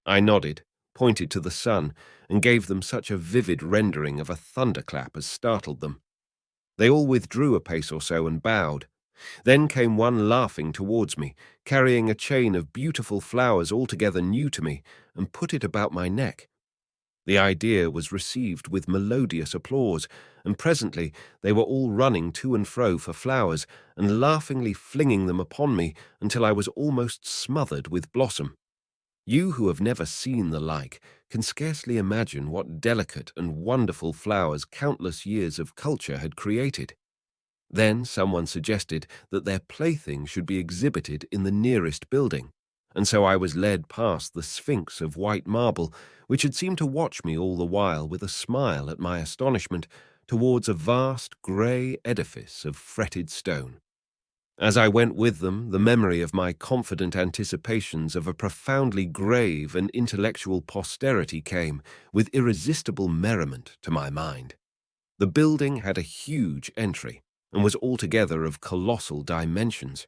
I nodded, pointed to the sun, and gave them such a vivid rendering of a thunderclap as startled them. They all withdrew a pace or so and bowed. Then came one laughing towards me, carrying a chain of beautiful flowers altogether new to me, and put it about my neck. The idea was received with melodious applause, and presently they were all running to and fro for flowers, and laughingly flinging them upon me until I was almost smothered with blossom. You who have never seen the like can scarcely imagine what delicate and wonderful flowers countless years of culture had created. Then someone suggested that their plaything should be exhibited in the nearest building, and so I was led past the Sphinx of white marble, which had seemed to watch me all the while with a smile at my astonishment, towards a vast grey edifice of fretted stone. As I went with them, the memory of my confident anticipations of a profoundly grave and intellectual posterity came, with irresistible merriment, to my mind. The building had a huge entry, and was altogether of colossal dimensions.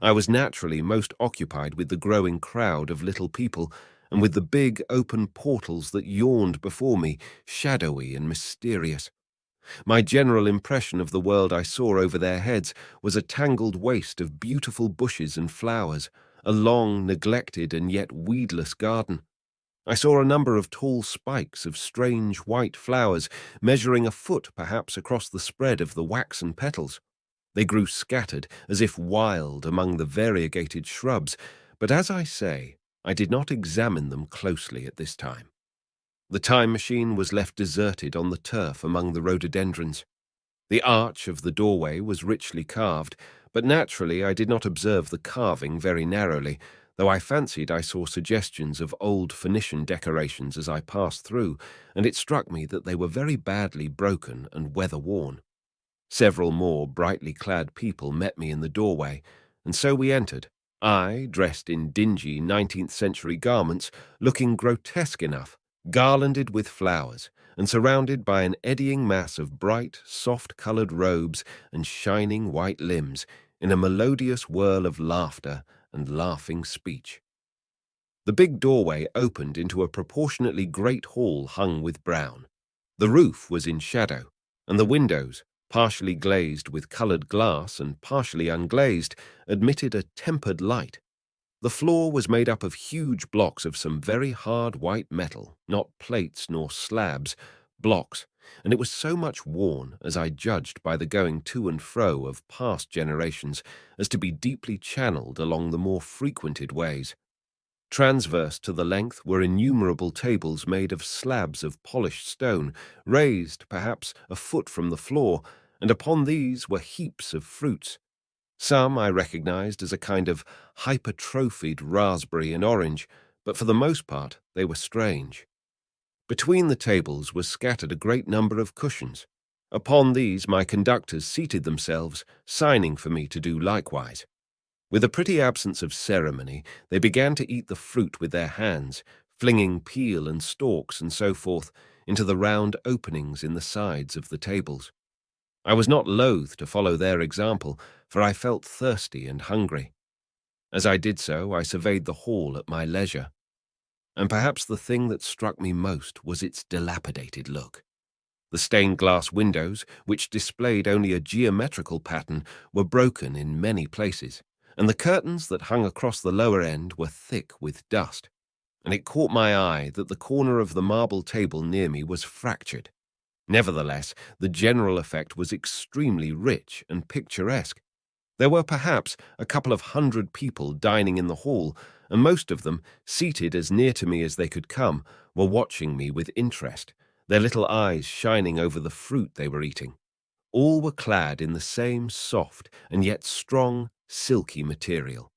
I was naturally most occupied with the growing crowd of little people, and with the big open portals that yawned before me, shadowy and mysterious. My general impression of the world I saw over their heads was a tangled waste of beautiful bushes and flowers, a long, neglected and yet weedless garden. I saw a number of tall spikes of strange white flowers, measuring a foot perhaps across the spread of the waxen petals. They grew scattered, as if wild, among the variegated shrubs, but as I say, I did not examine them closely at this time. The time machine was left deserted on the turf among the rhododendrons. The arch of the doorway was richly carved, but naturally I did not observe the carving very narrowly, though I fancied I saw suggestions of old Phoenician decorations as I passed through, and it struck me that they were very badly broken and weather-worn. Several more brightly clad people met me in the doorway, and so we entered, I, dressed in dingy 19th-century garments, looking grotesque enough, garlanded with flowers, and surrounded by an eddying mass of bright, soft-coloured robes and shining white limbs, in a melodious whirl of laughter and laughing speech. The big doorway opened into a proportionately great hall hung with brown. The roof was in shadow, and the windows, partially glazed with coloured glass and partially unglazed, admitted a tempered light. The floor was made up of huge blocks of some very hard white metal, not plates nor slabs, blocks, and it was so much worn, as I judged by the going to and fro of past generations, as to be deeply channeled along the more frequented ways. Transverse to the length were innumerable tables made of slabs of polished stone, raised, perhaps, a foot from the floor, and upon these were heaps of fruits. Some I recognized as a kind of hypertrophied raspberry and orange, but for the most part they were strange. Between the tables was scattered a great number of cushions. Upon these my conductors seated themselves, signing for me to do likewise. With a pretty absence of ceremony, they began to eat the fruit with their hands, flinging peel and stalks and so forth into the round openings in the sides of the tables. I was not loath to follow their example, for I felt thirsty and hungry. As I did so, I surveyed the hall at my leisure, and perhaps the thing that struck me most was its dilapidated look. The stained-glass windows, which displayed only a geometrical pattern, were broken in many places, and the curtains that hung across the lower end were thick with dust, and it caught my eye that the corner of the marble table near me was fractured. Nevertheless, the general effect was extremely rich and picturesque. There were perhaps a couple of 100 people dining in the hall, and most of them, seated as near to me as they could come, were watching me with interest, their little eyes shining over the fruit they were eating. All were clad in the same soft and yet strong, silky material.